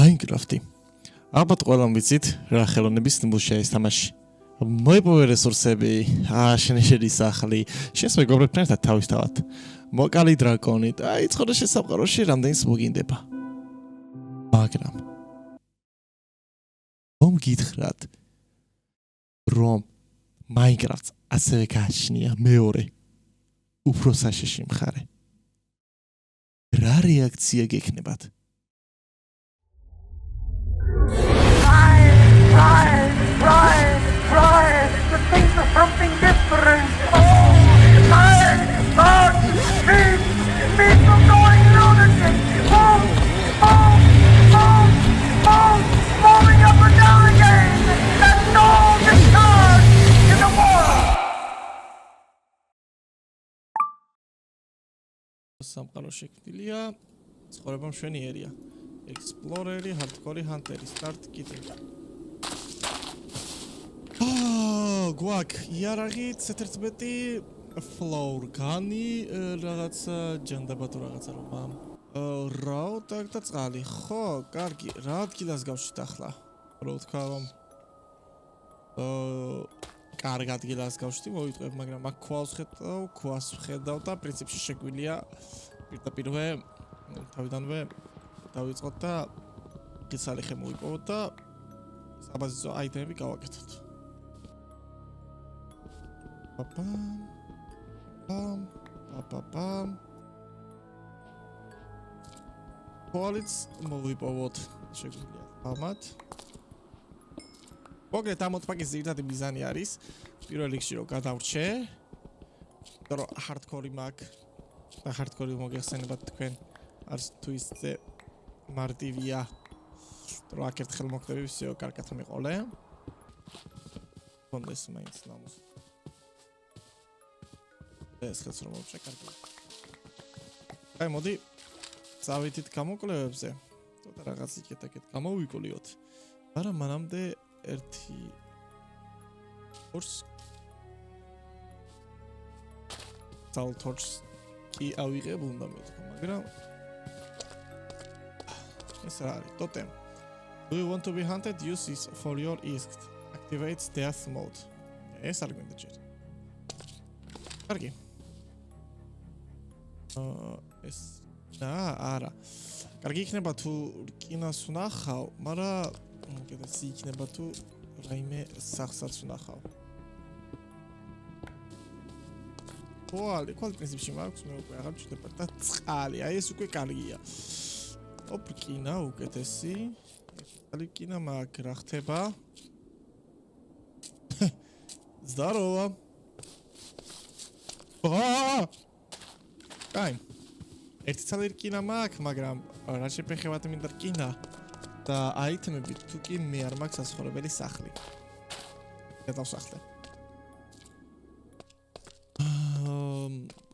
Minecraft-ი. ალბათ ყველამ ვიცით, რა ხელოვნების ნიმუშია ეს თამაში. მოიპოვე რესურსები, შენეშედი სახლი, შენს მეგობრებთან ერთად თავისთავად. მოკალი დრაკონი და იცხოვრე შესაყაროში რამდენი მოგინდება. მაგრამ გითხრათ, რომ Minecraft ასევე გააჩნია მეორე უფრო საშიში მხარე. რა რეაქცია გექნებათ? Brian, the things are something different. Meet from going lunatic. Moving up and down again. That's all the charge in the world. სამყარო შექმნილია, ცხოვრება მშვენიერია. Explorer-ი, hardcore hunter-ი, start კიდე. გვაქვს იარაღი, C11, floor gun-ი, რაღაცა ჯანდება თუ რაღაცა რომ რაო და წყალი. ხო, კარგი, რა ადგილას გავშვით ახლა? რო ვთქვა რომ კარგ ადგილას გავშვით, მოვიტყვებ, მაგრამ აქ ქვას ვხედავ და პრინციპში შეგვიძლია პირდაპირვე თავიდანვე დავიწყოთ და გიცალიხე მოვიპოვოთ და საბაზისო აიტემები გავაკეთოთ. Polits მოვიპოვოთ შეგვიძლია ამათ. მოგეთ ამოთფაკის ძირითადი მიზანი არის პირველ რიგში რომ გადავრჩე, რომ hardcore-ი მაქვს და hardcore-ი მოგეხსენებათ თქვენ არც თუ ისე მარტივია. რომ აქ ერთხელ მოხდები ვсё კარგად მიყოლე. კონდეს მაინც ნამოს. ეს ხაც რომ მოვჭე კარგი. აი მოდი წავითით გამოკვლევებზე. ცოტა რაღაც იქეთ გამოვიკლიოთ. მაგრამ მანამდე ერთი ორს თორს კი ავიღებ უნდა მეთქვა, მაგრამ ეს რა არის? Totem. Do you want to be hunted? Use this for your ISK. Activates death mode. ეს არ გვინდა ჯერ. კარგი. ეს არა. კარგი იქნება თუ რკინას ვნახავ, მაგრამ კიდეც იქნება თუ რაიმე სახსაც ვნახავ. ყოლი პრინციპში მაქვს, მე უკვე აღარ ვჩნდება და წყალი. აი ეს უკვე კარგია. რკინა უკეთესი. რკინა მაქვს, რა ხდება? Здорово. აი. ერთი ცალი რკინა მაქვს, მაგრამ რა შეფეხებათ მინდა რკინა და აიტემები თუ კი მე არ მაქვს საცხოვრებელი სახლი. გადავსახლე.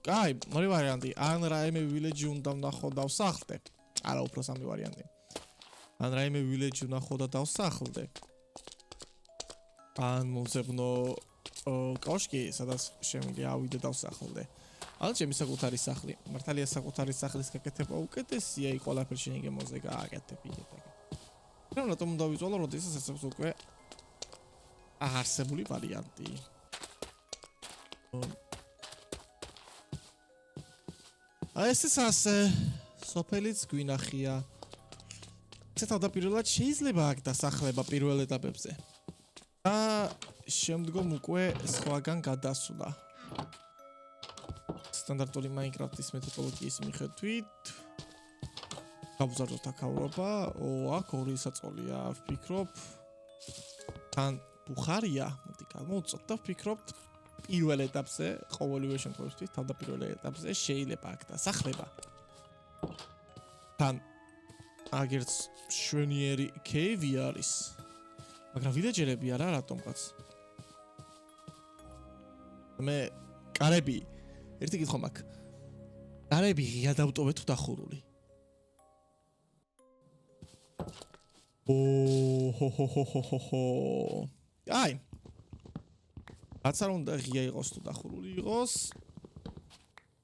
აი, მორი ვარიანტი, ან რაიმე village უნდა ვნახო და დავსახლდე. არა, უფრო სამი ვარიანტი. ან რაიმე village ვნახო და დავსახლდე. ან მომზებნო კოშკი, სადაც შემიძლია ავიდე დავსახლდე. ან ჩემი საკუთარი სახლი. მართალია საკუთარი სახლის გაკეთება უკეთესია, იქ ყველაფერი შენი გემოზე გააკეთებ იქეთ. მაგრამ რატომ უნდა ვიწვალო, როდესაც ეს უკვე არსებული ვარიანტი. ეს ასე სოფელიც გვინახია. თავდაპირველად შეიძლება აქ დასახლება პირველ ეტაპებზე. და შემდგომ უკვე სხვაგან გადასვლა. სტანდარტული Minecraft-ის მეთოდოლოგიის მიხედვით გავზარდოთ აქაურობა, აქ ორი საწოლია, ვფიქრობ. თან ბუხარია, მოდი გამოვწოთ და ვფიქრობთ პირველ ეტაპზე, ყოველივე შემთხვევაში თავდაპირველ ეტაპზე შეიძლება აქ დასახლება. თან აგერც შვენიერი cave არის. მაგრამ ვილეჯერები არა რატომღაც. მე კარები ერთი კითხვა მაქვს. კარები ღია დავტოვე თუ დახურული? აი. რაც არ უნდა ღია იყოს თუ დახურული იყოს.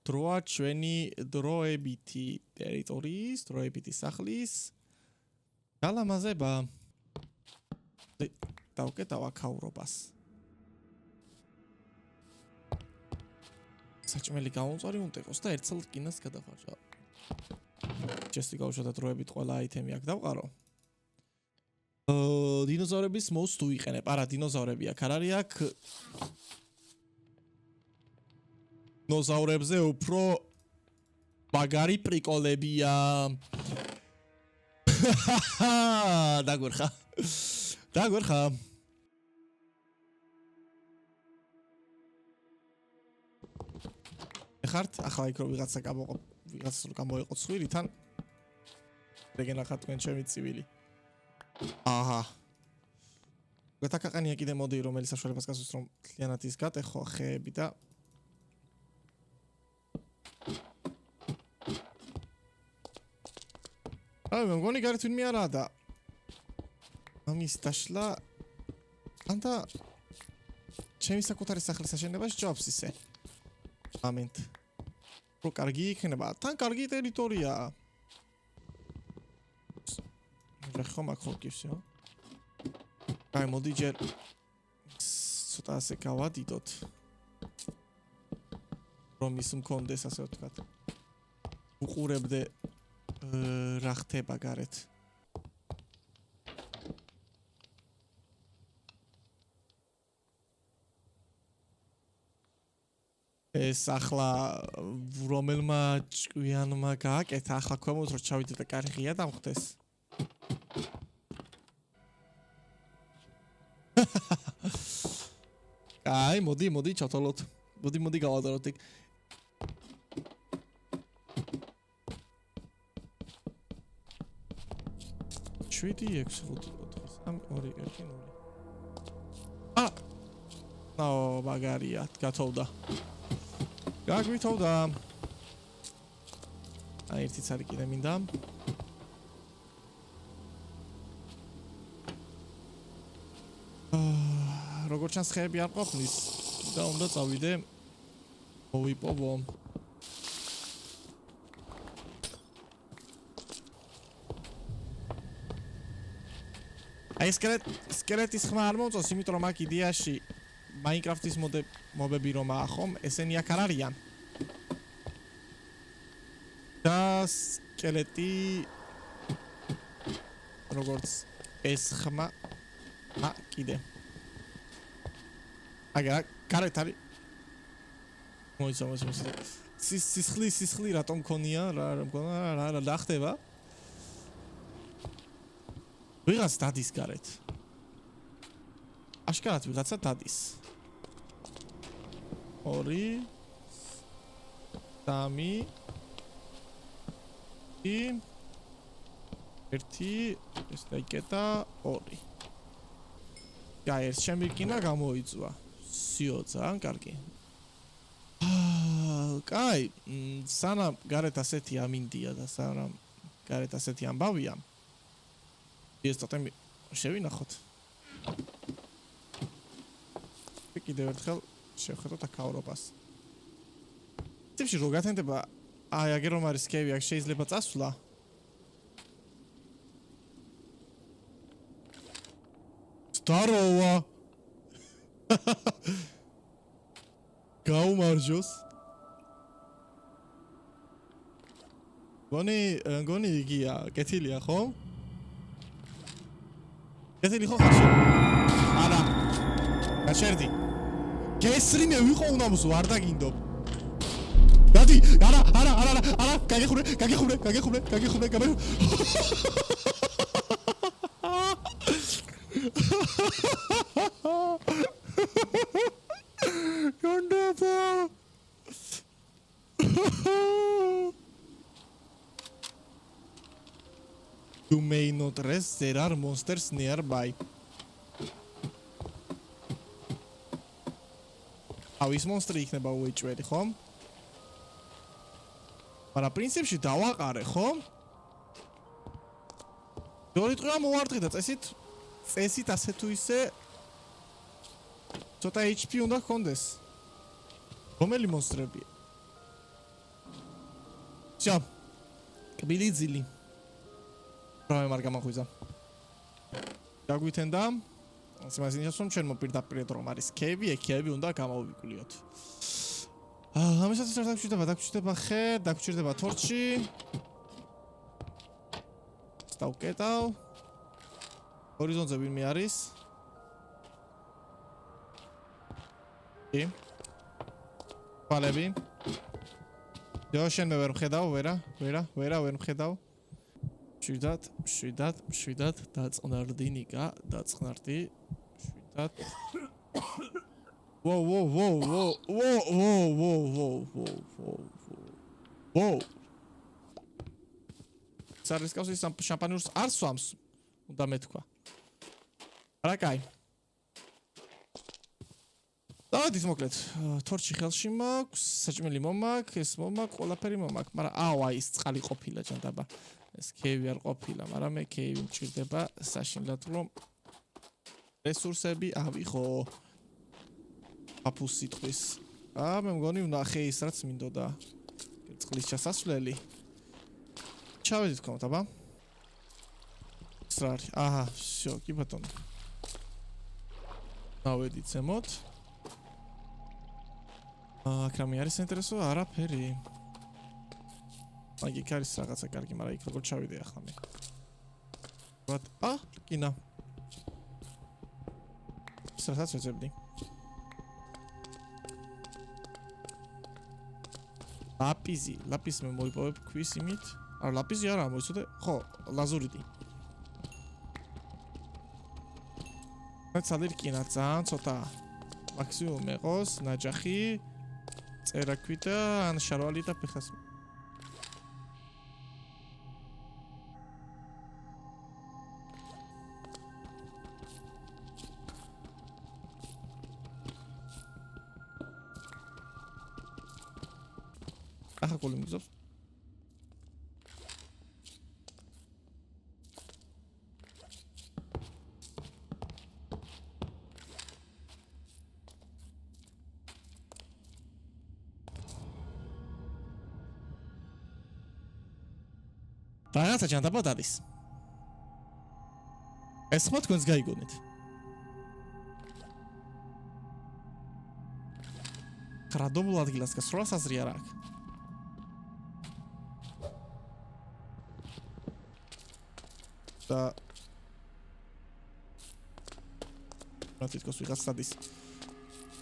დროა ჩვენი დროებითი ტერიტორიის, დროებითი სახლის გალამაზება. დავკეტავ აქაურობას. საჭმელი გამომწვარი უნდა იყოს და ერთსალ კინას გადავხარჯავ. ჩესტი გავუშვათ დროებით ყველა აიტემი აქ დავყარო. დინოზავრების მოს თუ იყენებ. არა, დინოზავრები აქ არ არის აქ. დინოზავრებზე უფრო მაგარი პრიკოლებია. დაგვერხა. დაგვერხა. ეხართ, ახლა იქ რო ვიღაცა გამოიყო ცხვირიდან. რეგენახა თქვენ ჩემი ცივილი. აჰა. გეთაკაყანია კიდე მოდი რომელიც საშუალებას გასვლის რომ მთლიანად ის გატეხო ხეები და აი მე მგონი გარეთ ვინმე არაა და ამის დაშლა ანდა ჩემი საკუთარი სახლის აშენებას ჯობს ისე ამენტ რო კარგი იქნება თან კარგი ტერიტორიაა რახო მაქროკი всё აი მოდი ჯერ ცოტა ასე გავადიდოთ რომ ის მქონდეს ასე ვთქვათ უყურებდე რა ხდება გარეთ ეს ახლა რომელმა ჭკვიანმა გააკეთა ახლა ქვემოთ რო ჩავიდე და კარგია დამხდეს აი მოდი ჩავთვალოთ მოდი გავადაროთ იქ 7 6 5 4 3 2 1 აა ნაო მაგარია გათოვდა გაგვითოვდა აი ერთი ცალი კიდე მინდა როგორც ჩანს ხეები არ ყოფნის და უნდა წავიდე მოვიპოვო აი სკელეტის ხმა არ მომწონს იმიტომ რომ აქ იდეაში Minecraft-ის მობები რომ ახომ ესენი აქ არ არიან და სკელეტი როგორც ეს ხმა კიდე აგა გარეთ არის მოიცავ სისხლი რატომ მქონია რა ხდება ვიღაც დადის გარეთ აშკარად ვიღაცა დადის 2 3 1 ეს დაიკეტა 2 გაერს ჩემი კინა გამოიწვა სიო ძალიან კარგი კაი სანამ გარეთ ასეთი ამინდია და სანამ გარეთ ასეთი ამბავია ეს თემი შევინახოთ კიდევ ერთხელ შევხედოთ აქაურობას ტიპში რო გათენდება აი აგერ რომ არის სკევი აქ შეიძლება წასვლა Здорово. გაუმარჯოს. გონი იგია, კეთილია ხო? კეთილი ხო ხარ? არა. გაჩერდი. გესრიმე ვიყო უნამსო, არ დაგინდობ. დადი, არა, გაგეხურე. Wonderful. You may not rest, there are monsters nearby. Is monster იქნება უეჭველი, ხო? მაგრამ პრინციპში დავაყარე, ხო? დორიტყვა მოვარტყი და წესით ასე თუ ისე ცოტა HP უნდა გქონდეს. რომელი მონსტრებია? всё. კბილი ძილი. რა მე მარგა მახვიზა. Დაგვითენდა. Სიმასინიას რომ ჩვენ მოპირდაპირეთ რომ არის კეივი, ეკეივი უნდა გამოვიკვლიოთ. ამისაც არ დაგჭირდება ხე, დაგჭირდება თორჩი. დავკეტავ. ჰორიზონტზე ვინმე არის? კი. პალები. შენ მე ვერ მხედავ, ვერ მხედავ. შვიდად დაწყნარდი ნიკა, დაწყნარდი. შვიდად. Whoa. Სარისკავს ის შამპანიურს არ სვამს. უნდა მეთქვა. არა კაი. დავით მოკლედ. თორჩი ხელში მაქვს, საჭმელი მომაქვს, ეს მომაქვს, ყველაფერი მომაქვს, მაგრამ აი ეს წყალი ყოფილა ჯანდაბა. ეს კეივი არ ყოფილა, მაგრამ მე კეივი მჭირდება საშინლად რომ რესურსები ავიღო. აფუს სიტყვის. მე მგონი ვნახე ის რაც მინდოდა. წყლის ჩასასვლელი. ჩავედით ხომ აბა? სრარი. აჰა, всё, კი ბატონო. დავედით ზემოთ. აქ რამე არის საინტერესო? არაფერი. მაგი კარის რაღაცა კარგი, მაგრამ იქ როგორ ჩავიდე ახლა მე. კინა. სადაც ვეძებდი. ლაპისი მე მოიპოვებ ქვის იმით. არა, ლაპისი არა, მოიცოდე. ხო, ლაზურიტი. ცალ რკინა ძალიან ცოტა. მაქსიმუმ მეყოს, ნაჯახი, წერაქვი და ან შარვალი და ფეხას. ახლა კოლი მგზობს. რაღაცა ჯანდაბად არის. ეს ხო თქვენს გაიგონეთ. ხრადობულ ადგილას გასროლას აზრი არ აქვს. და რა თითქოს ვიღაც სადის.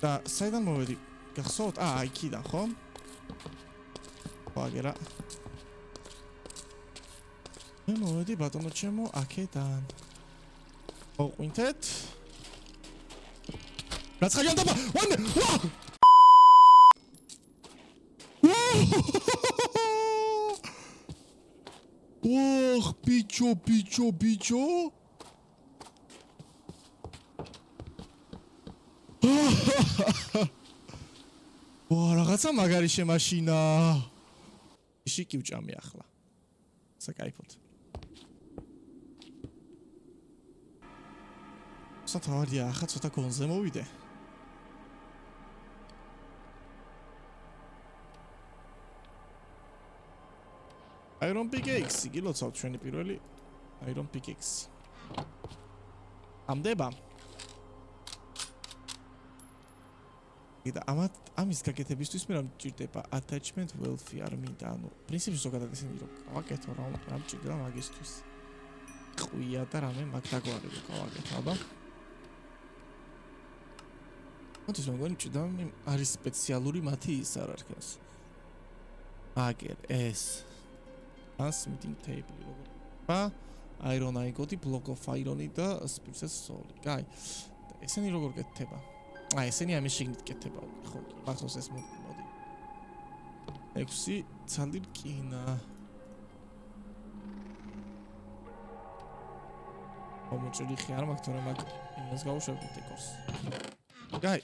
და საიდან მოვედი? გახსოვთ? იქიდან ხო? ვაგერა. მე მოვედი ბატონო ჩემო აქედან. მოყვინთეთ. რაც ხაჯანდაბა? ვანე! ბიჭო. რაღაცა მაგარი შემაშინა. შიკი ვჭამი ახლა. საკაიფოთ. სათავარია ახლა ცოტა გონზე მოვიდე. Iron Pickaxe, გილოცავთ ჩვენი პირველი Iron Pickaxe. ამდება. და ამის გაკეთებისთვის მე რა მჭირდება attachment wealth არ მინდა, ანუ პრინციპში ზოგადად ისინი რომ გავაკეთო რა მჭირდება მაგისთვის. ყვია და რამე მაგ დაგვარებო გავაკეთო, აბა. მოდის მეგონი მჭირდება არის სპეციალური მათი ის არ არის. აგერ ეს Transmitting table როგორ iron ingot, block of iron და spirits soul. კაი. ესენი როგორ გეთება? ესენი ამის შიგნით გეთება. ხო, მართოს ეს მოდი. 6 ცალი რკინა. მომჭრილი ხი არ მაქვს, თორემ მაგ იმას გავუშვებთ დეკორს. კაი.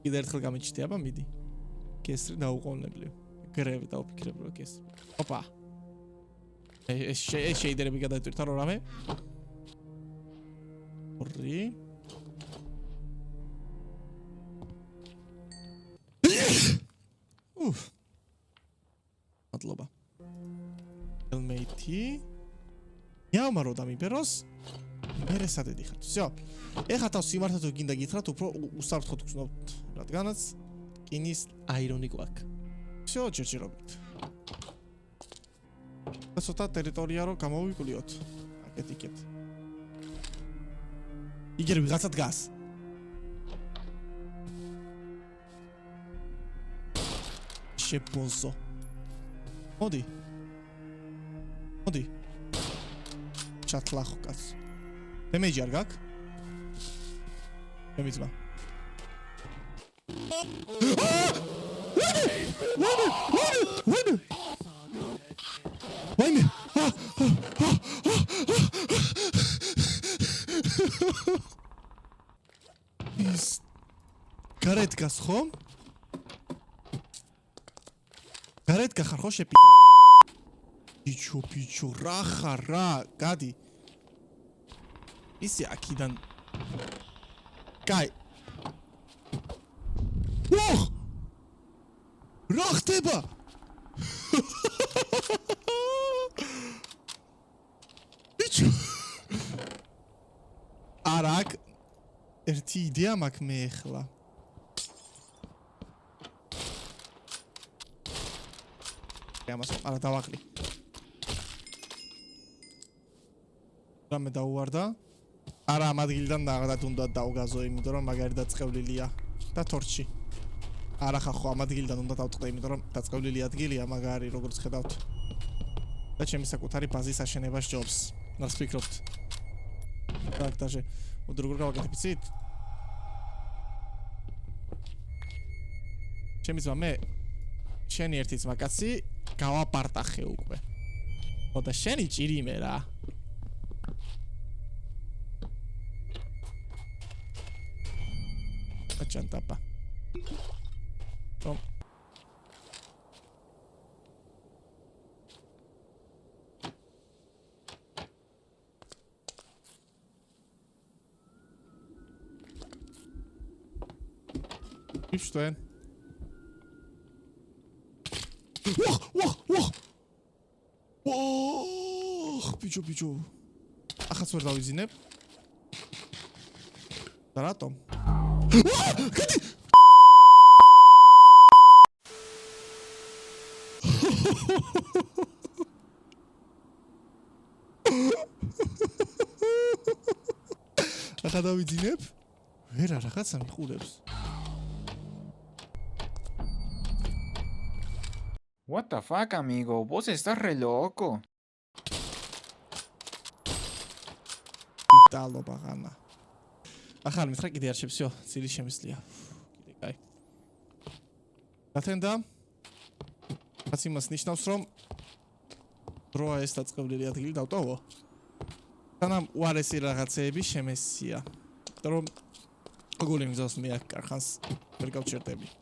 კიდე ერთხელ გამიჩნდი, აბა მიდი. კესრი დაუყოვნებლივ. გრევ დავფიქრებ რომ კესრი. ოპა. ეს შეიდერები გადაიტვირთა რომ რამე. 2 უფ. მადლობა. ელმეითი. იამარო და მიბეროს. მერე სადედი ხართ. всё. ეხა თავს სიმართლე თუ გინდა გითხრათ, უფრო უსაფრთხოდ გწნობთ, რადგანაც კინის აირონი გვაქვს. всё, ჯერჯერობით. ცოტა ტერიტორია რო გამოვიკვლიოთ. აკეთ. იგერ ვიღაცა დგას. შეპონსო. მოდი. ჩათლახო კაც. დემეიჯი არ გაქვს? მემიძმა. ვაიმე! ის გარეთ გას ხომ? გარეთ გახარ ხო შეპიტალო? ბიჭო, რა ხარ რა? გადი. ისი აქიდან. კაი. ოხ! რა ხდება? ბიჭო. არაკ ერთი იდეა მაქვს მე ახლა. ამას არა დავაყრი. რამე დაუვარდა? არა ამ ადგილიდან დაღდათ უნდა დავგაზო, იმიტომ რომ მაგარი დაწყევლილია და თორჩი. არა ხახო ამ ადგილიდან უნდა დავწყდე, იმიტომ რომ დაწყევლილი ადგილია მაგარი, როგორც ხედავთ. და ჩემი საკუთარი ბაზის აშენებას ჯობს. რას ფიქრობთ? так даже вот როგორ გავაკეთებ იცით? ჩემი ძმა მე შენი ერთი ძმა კაცი გავაპარტახე უკვე. და შენი ჭირიმე რა. აჭანტაპა. რომ Ipstein. Wah, bicho. ახაც ვერ დავიზინებ. და რატომ? გადი! ახლა დავიზინებ? ვერა რაღაცა მიყურებს. What the fuck, amigo? Vos estás re loco. Იტალო ბაღანა. ახლა მითხრა კიდე არ შევსიო, წილი შემისლია. კიდე კაი. გათენდა? რაც იმას ნიშნავს, რომ დროა ეს დაწყევლილი ადგილი დავტოვო. თანამ უარესი რაღაცეები შემესია. რომ გული მზოს მე აქ კარხანს ვერ გავჩერდები.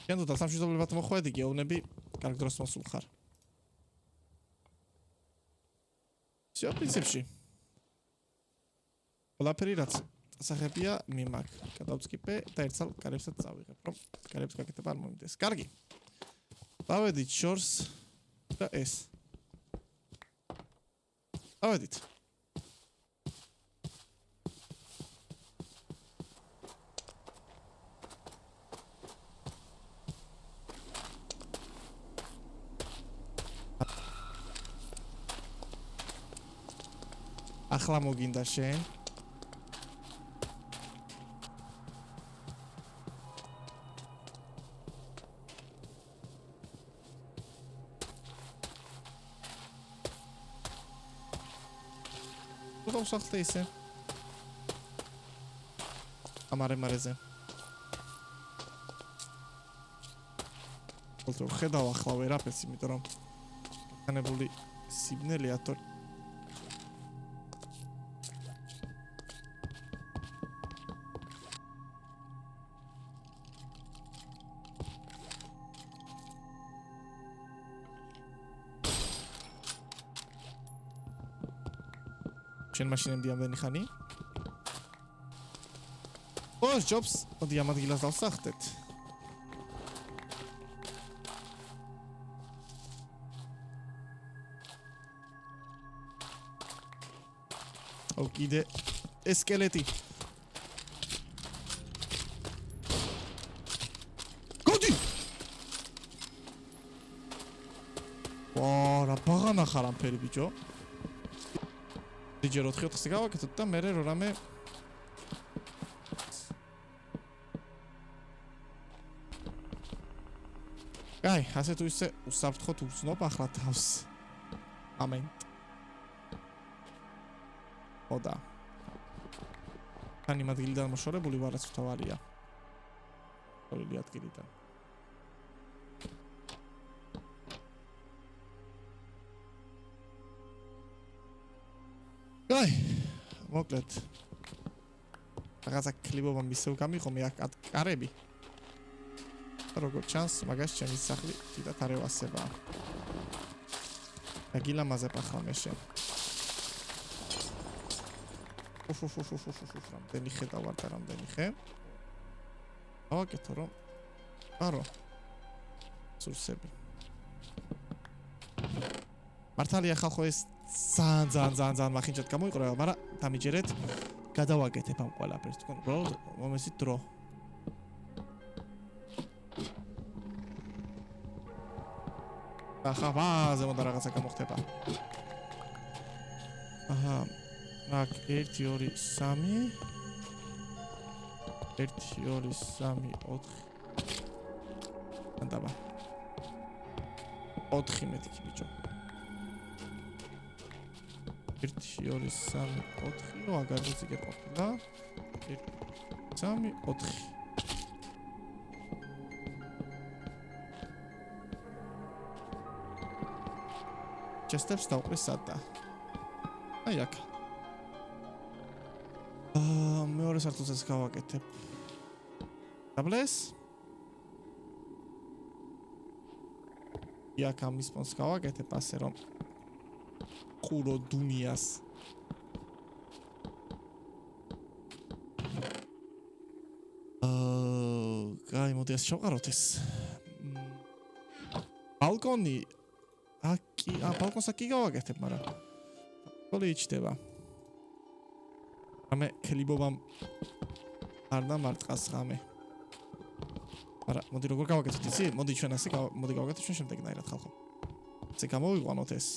Când tot am și doblevat mă xoade, eu nebi, care dros mă sulhar. Всё, принципში. ყველაფერი რაც სახებია მიმაკ. გადავწკიპე და ერთსალ კარებსაც წავიღებ, რომ კარებს გაკეთება არ მომიდეს. კარგი. დავედით შორს და ეს. დავედით. ახლა მოგინდა შენ თუ დავსახლე ისე ამარე-მარეზე ხოლმე ხედავ ახლა ვერაფერს იმიტომ რომ განებული სიბნელია თორე შენ მაშინებდი ამდენი ხანი? ჯობს, მოდი ამ ადგილას დავსახდეთ. კიდე ესკელეტი. გოდი! რა ბაღანა ხარ ამ ფერი ბიჭო. ჯერ 4-4-ზე გავაკეთოთ და მერე რამე აი, ასე თუ ისე უსაფრთხოდ უცნობ ახლა თავს. ამენტ. ოდა. თან იმ ადგილიდან მოშორებული ვარაც თავარია. ორი ადგილიდან. აი, მოკლედ. რაღაცა კლიბობა მისევ გამიყომი აქ კარები. როგორ ჩანს, მაგას ჩემი სახლი თითქოს არ ევასება. აგილამაზებ ახლა მე შენ. რამდენი ხე დავარდა რამდენი ხე. ავაკეთო რომ არო. სურსები. მართალია ხალხო ეს ძალიან მახინჯად გამოიყურება, მაგრამ დამიჯერეთ გადავაკეთებ ამ ყველაფერს. თქო, უბრალოდ მომესით დრო. ახლა ზემოდან რაღაცა გამოხდება. აჰა. აქ 1 2 3 1 2 3 4 ანდაბა 4 მეტი ბიჭო 1 2 3 4 აგარიც იგი ყოფილა 1 3 4 ჩესტებს დავყრი სადა აი აქ მეორე სართულსაც გავაკეთებ. დაბლეს? იქ ამის პონს გავაკეთებ ასე რომ ყურო დუნიას. კაი, მოდი ასე შევყაროთ ეს. ბალკონი ბალკონს აქ გავაკეთებ, მაგრამ ყველი იჩდება. ამე კლიბობამ არ დამარტყას ღამე. არა, მოდი როგორ გავაკეთოთ იცი? მოდი ჩვენ ასე მოდი გავაკეთოთ ჩვენ შემდეგნაირად ხალხო. ესე გამოვიყვანოთ ეს.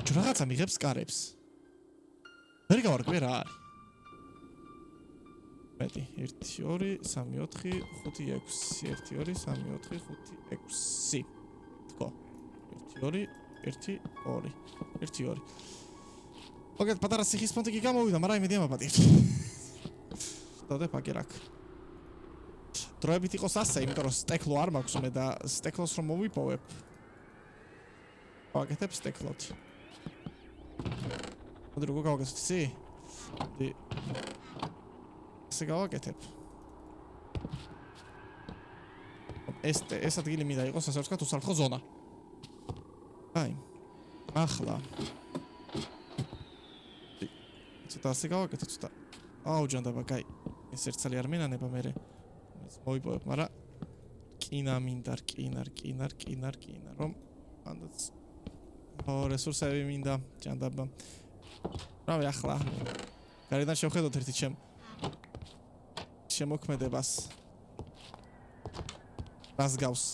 თუ რაღაცა მიღებს კარებს. ვერ გავარკვე რა არის. მეტი 1 2 3 4 5 6 1 2 3 4 5 6 თქო 1 2 1 2 1 2 მოგეთ პატარა სიხის პონტი კი გამოვიდა, მაგრამ იმედი ამაპატიერთ. დადე პაკერაკ. დროებით იყოს ასე, იმიტომ რომ სტეკლო არ მაქვს მე და სტეკლოს რომ მოვიპოვებ. ვაკეთებ სტეკლოთ. მოდი როგორ გავაკეთოთ ისი? ესე გავაკეთებ. ეს ადგილი მინდა იყოს ასე ვთქვათ უსაფრთხო ზონა. აი. ახლა ცოტა ასე გავაკეთე ცოტა. აუ ჯანდაბა, კაი. ეს ერთსალი არ მენანება მე. მოვიპოვებ, მაგრამ კინა მინდა, კინა, რომ ანდაც რესურსები მინდა, ჯანდაბა. რავი, ახლა გარედან შევხედოთ ერთი შემოქმედებას. რას გავს?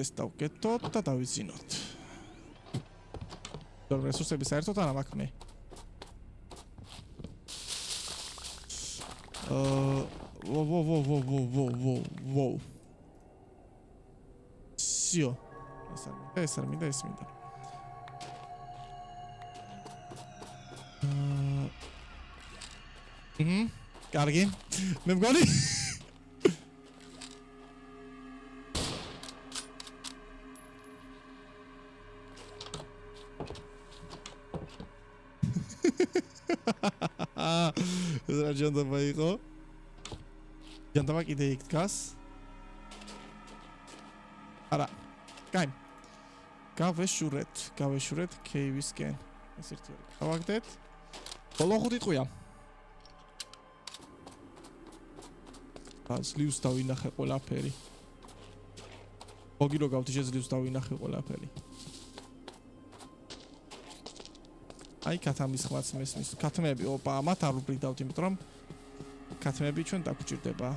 დავკეთოთ და დავიზინოთ. რომ რესურსები საერთოდ არ მაქვს მე. ვოუ. სიო. ეს არ მინდა. კარგი. მე მგონი ეს რა ჯანდაბა იყო? ჯანდაბა კიდე იქ დგას. არა. კაი. გავეშურეთ კეივისკენ. ეს ერთი ორი. გავაგდეთ. ბოლო 5 ტყვია. ძლივს დავინახე ყველაფერი. მოგირო გავთიშე ძლივს დავინახე ყველაფერი. აი ქათამის ხმაც მესმის. ქათმები, ოპა, მათ არ უბრიდავთ, იმიტომ რომ ქათმები ჩვენ დაგჭირდება.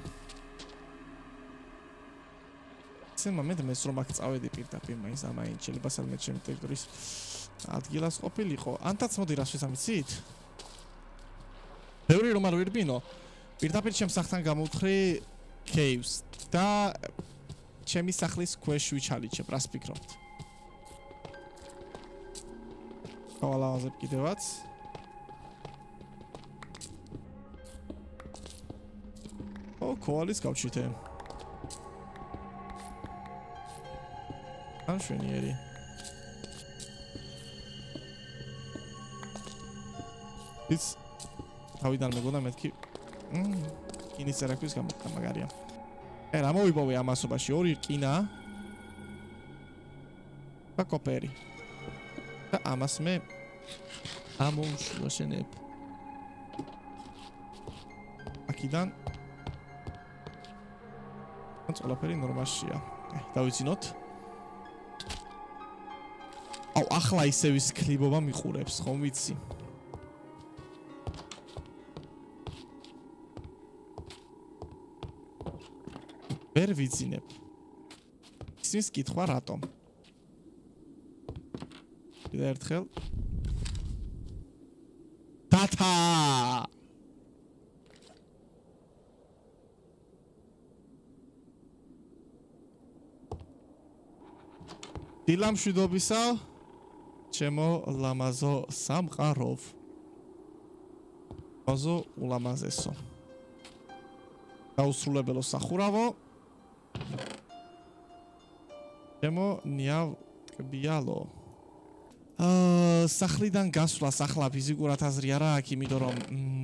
ისე მომენტ მე რომ აქ წავედი პირდაპირ მაინც ამაინ შეიძლება სადმე ჩემი ტერიტორიის ადგილას ყოფილიყო. ანთაც მოდი რა შესამიცით? ბევრი რომ არ ვირბინო. პირდაპირ ჩემს სახთან გამოვთხრი caves და ჩემი სახლის ქვეშ ვიჩალიჩებ, რას ფიქრობთ? გავალავაზებ კიდევაც. კოალის გავჩითე. ან შვენიერი. ის თავიდან მეგონა მეთქი. კინის წერაკვის გამოხდა მაგარია. რა მოვიპოვე ამასობაში 2 რკინა და კოპერი. და ამას მე ამოვშენებ. აქედან ყველაფერი ნორმაშია. დავიცინოთ. აუ ახლა ისე ვის კლიბობა მიყურებს, ხომ ვიცი? ვერ ვიცინებ. ისმის კითხვა რატომ? კიდე ერთხელ. დათა! დილამშვიდობისა, ჩემო ლამაზო სამყაროვ. ოზო ულამაზესო. დაუსრულებელო სახურავო. ჩემო ნიავ ტკბიალო. სახლიდან გასვლას ახლა ფიზიკურად აზრი არა აქვს, იმიტომ რომ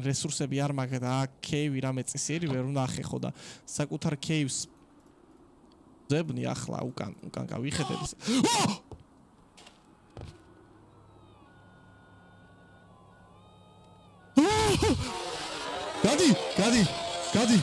რესურსები არ მაქვს და აქ კეივი რამე წესიერი ვერ უნდა ახეხო და საკუთარ კეივს ზებნი ახლა უკან გავიხედებ. გადი.